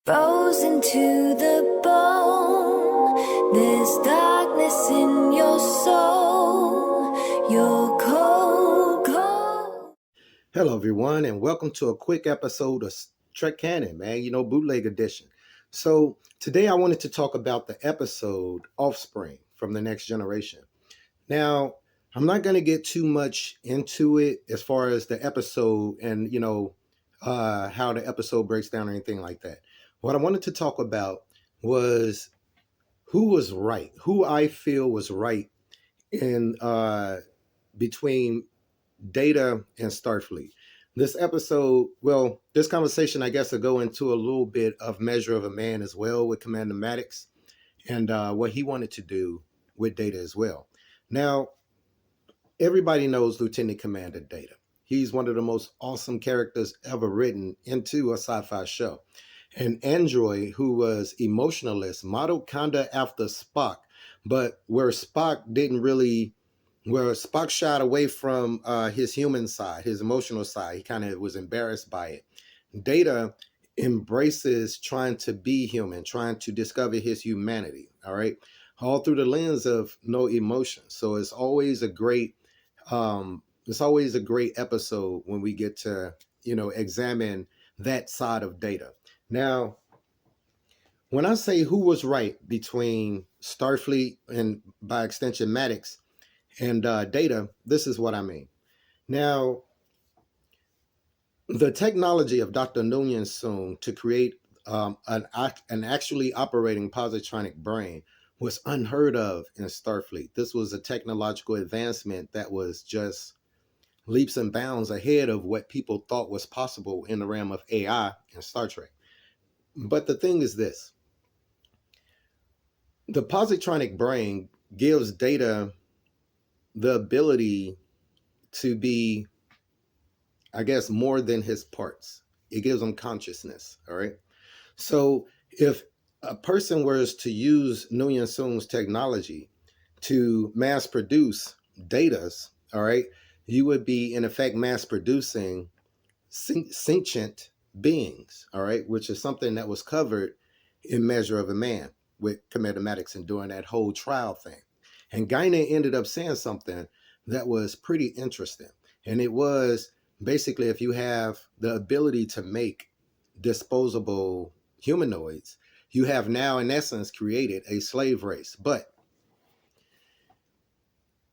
Frozen to the bone, there's darkness in your soul. You're cold, cold. Hello, everyone, and welcome to a quick episode of Trek Canon, man. Bootleg edition. So, today I wanted to talk about the episode Offspring from the Next Generation. Now, I'm not going to get too much into it as far as the episode and, how the episode breaks down or anything like that. What I wanted to talk about was who was right, who I feel was right in between Data and Starfleet. This episode, well, this conversation, I guess, will go into a little bit of Measure of a Man as well with Commander Maddox and what he wanted to do with Data as well. Now, everybody knows Lieutenant Commander Data. He's one of the most awesome characters ever written into a sci-fi show. An android who was emotionless, modeled kind of after Spock, but where Spock shied away from his human side, his emotional side. He kind of was embarrassed by it. Data embraces trying to be human, trying to discover his humanity. All right, all through the lens of no emotion. So it's always a great episode when we get to examine that side of Data. Now, when I say who was right between Starfleet and by extension Maddox and Data, this is what I mean. Now, the technology of Dr. Noonien Soong to create an actually operating positronic brain was unheard of in Starfleet. This was a technological advancement that was just leaps and bounds ahead of what people thought was possible in the realm of AI in Star Trek. But the thing is this: the positronic brain gives Data the ability to be, I guess, more than his parts. It gives him consciousness. All right. So if a person was to use Nguyen Soong's technology to mass produce datas, all right, you would be in effect mass producing sentient beings, all right, which is something that was covered in Measure of a Man with Commander Maddox and during that whole trial thing. And Guinan ended up saying something that was pretty interesting. And it was basically, if you have the ability to make disposable humanoids, you have now, in essence, created a slave race. But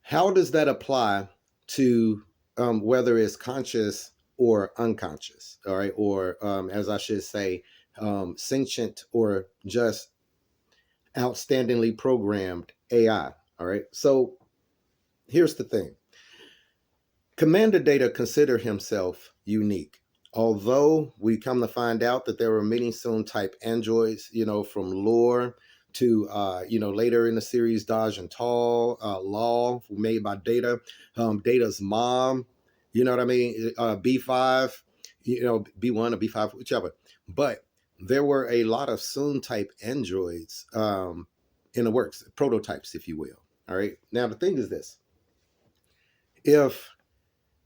how does that apply to whether it's conscious or unconscious, all right, or as I should say, sentient or just outstandingly programmed AI, all right? So here's the thing. Commander Data considered himself unique. Although we come to find out that there were many Soong type androids, from lore to, later in the series, Dodge and Tall, Law, made by Data, Data's mom, you know what I mean? B5, B1 or B5, whichever. But there were a lot of Soong type androids in the works, prototypes, if you will. All right. Now, the thing is this: if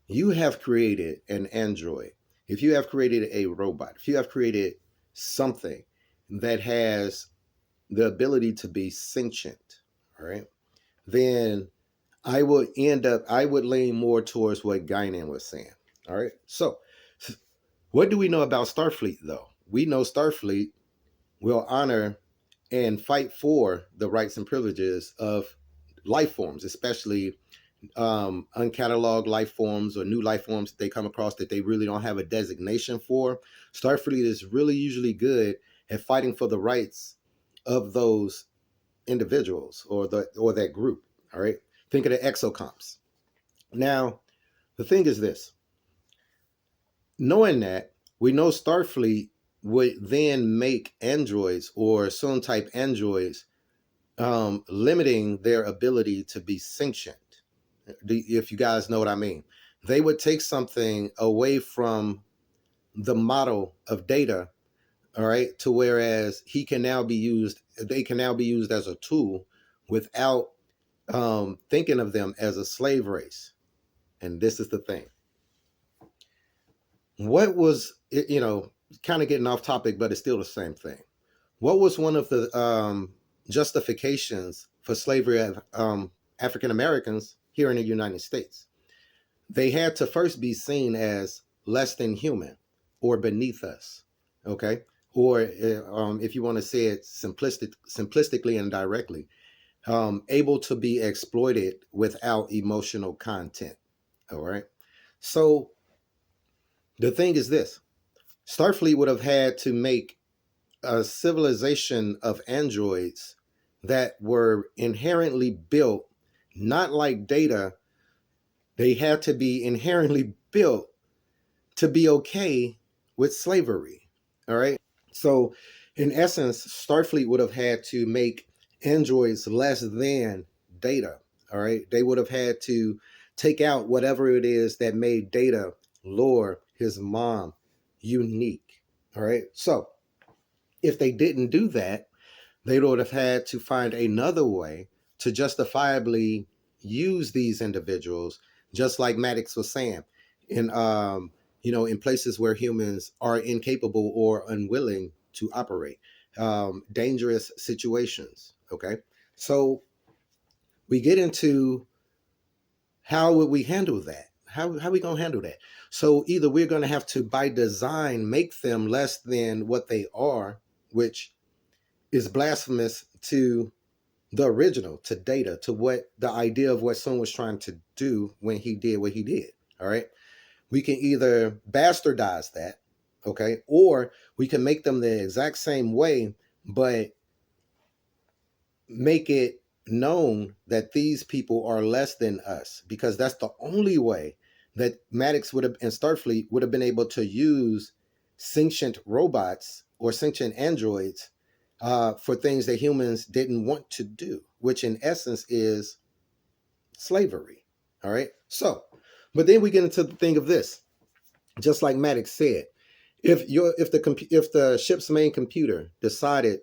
you have created an android, if you have created a robot, if you have created something that has the ability to be sentient, all right, then I would lean more towards what Guinan was saying. All right. So what do we know about Starfleet though? We know Starfleet will honor and fight for the rights and privileges of life forms, especially uncatalogued life forms or new life forms that they come across that they really don't have a designation for. Starfleet is really usually good at fighting for the rights of those individuals or that group. All right. Think of the exocomps. Now, the thing is this: knowing that, we know Starfleet would then make androids or Soong type androids, limiting their ability to be sentient. If you guys know what I mean, they would take something away from the model of Data, all right, to whereas they can now be used as a tool without thinking of them as a slave race. And this is the thing. What was, kind of getting off topic, but it's still the same thing. What was one of the justifications for slavery of African Americans here in the United States? They had to first be seen as less than human or beneath us, okay? Or if you want to say it simplistically and directly, able to be exploited without emotional content, all right? So the thing is this: Starfleet would have had to make a civilization of androids that were inherently built not like Data. They had to be inherently built to be okay with slavery. All right. So, in essence, Starfleet would have had to make androids less than Data. All right. They would have had to take out whatever it is that made Data, Lore, his mom, unique. All right. So, if they didn't do that, they would have had to find another way to justifiably use these individuals, just like Maddox was saying, in in places where humans are incapable or unwilling to operate, dangerous situations. Okay, so we get into how would we handle that? How are we gonna handle that? So either we're gonna have to, by design, make them less than what they are, which is blasphemous to the original, to Data, to what the idea of what someone was trying to do when he did what he did. All right. We can either bastardize that, okay, or we can make them the exact same way, but make it known that these people are less than us, because that's the only way that Maddox would have and Starfleet would have been able to use sentient robots or sentient androids for things that humans didn't want to do, which in essence is slavery. All right. So, but then we get into the thing of this, just like Maddox said, if the ship's main computer decided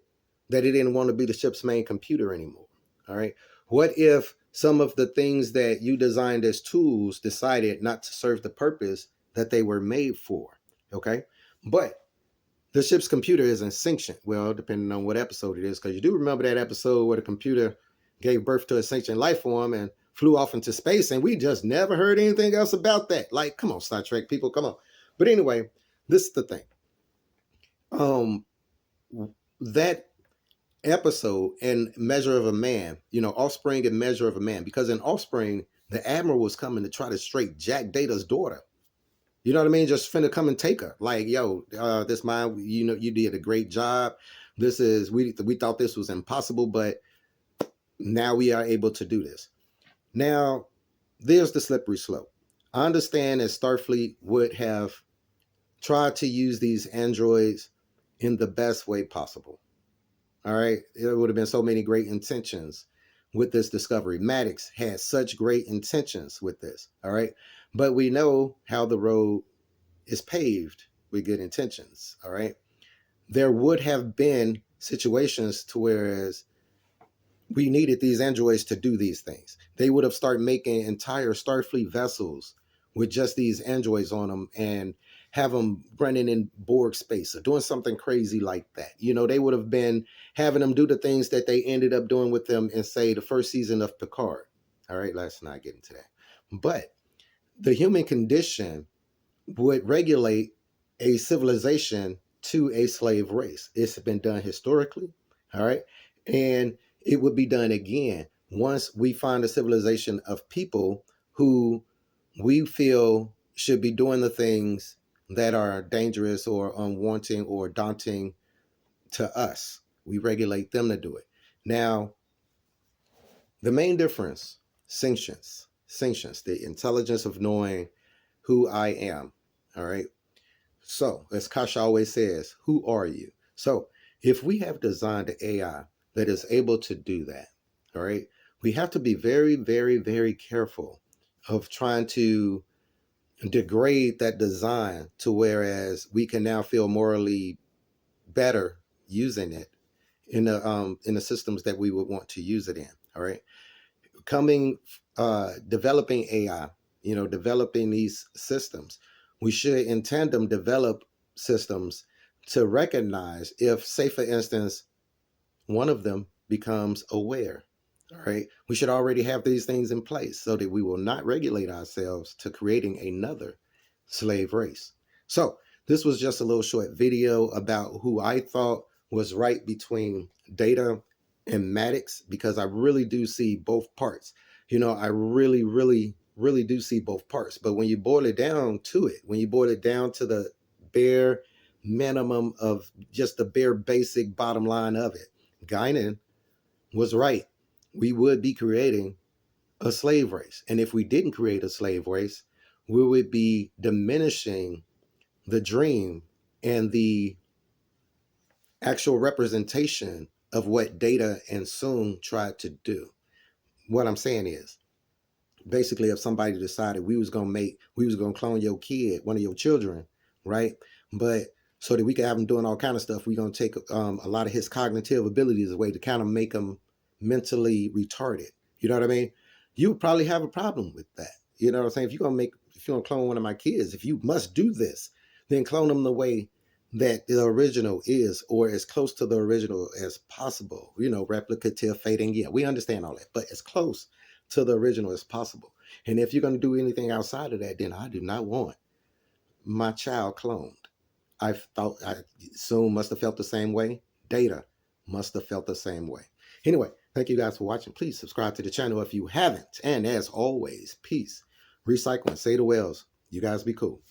that it didn't want to be the ship's main computer anymore, all right, what if some of the things that you designed as tools decided not to serve the purpose that they were made for? Okay, but the ship's computer isn't sentient. Well, depending on what episode it is, because you do remember that episode where the computer gave birth to a sentient life form and flew off into space, and we just never heard anything else about that. Like, come on, Star Trek people, come on. But anyway, this is the thing. Um, that episode in Measure of a Man, Offspring and Measure of a Man, because in Offspring, the Admiral was coming to try to straight Jack Data's daughter. You know what I mean? Just finna come and take her. Like, yo, this mine, you did a great job. This is we thought this was impossible, but now we are able to do this. Now, there's the slippery slope. I understand that Starfleet would have tried to use these androids in the best way possible. All right. There would have been so many great intentions with this discovery. Maddox had such great intentions with this. All right. But we know how the road is paved with good intentions. All right. There would have been situations to whereas we needed these androids to do these things. They would have started making entire Starfleet vessels with just these androids on them and have them running in Borg space or doing something crazy like that. They would have been having them do the things that they ended up doing with them in, say, the first season of Picard. All right, let's not get into that. But the human condition would regulate a civilization to a slave race. It's been done historically. All right. And it would be done again once we find a civilization of people who we feel should be doing the things that are dangerous or unwanting or daunting to us. We regulate them to do it. Now, the main difference, sentience, the intelligence of knowing who I am. All right. So, as Kasha always says, who are you? So, if we have designed an AI that is able to do that, all right, we have to be very, very, very careful of trying to degrade that design to whereas we can now feel morally better using it in the systems that we would want to use it in. All right, developing AI, developing these systems, we should in tandem develop systems to recognize if, say, for instance, one of them becomes aware. All right. We should already have these things in place so that we will not regulate ourselves to creating another slave race. So, this was just a little short video about who I thought was right between Data and Maddox, because I really do see both parts. I really do see both parts. But when you boil it down to it, when you boil it down to the bare minimum of just the bare basic bottom line of it, Guinan was right. We would be creating a slave race. And if we didn't create a slave race, we would be diminishing the dream and the actual representation of what Data and Soon tried to do. What I'm saying is, basically, if somebody decided we was gonna clone your kid, one of your children, right? But so that we could have him doing all kind of stuff, we're gonna take a lot of his cognitive abilities away to kind of make him mentally retarded. You know what I mean? You would probably have a problem with that. You know what I'm saying? If you're gonna clone one of my kids, if you must do this, then clone them the way that the original is, or as close to the original as possible. Replicative, fading. Yeah, we understand all that, but as close to the original as possible. And if you're going to do anything outside of that, then I do not want my child cloned. I Soon must have felt the same way. Data must have felt the same way. Anyway, thank you guys for watching. Please subscribe to the channel if you haven't. And as always, peace, recycling, say the wells. You guys be cool.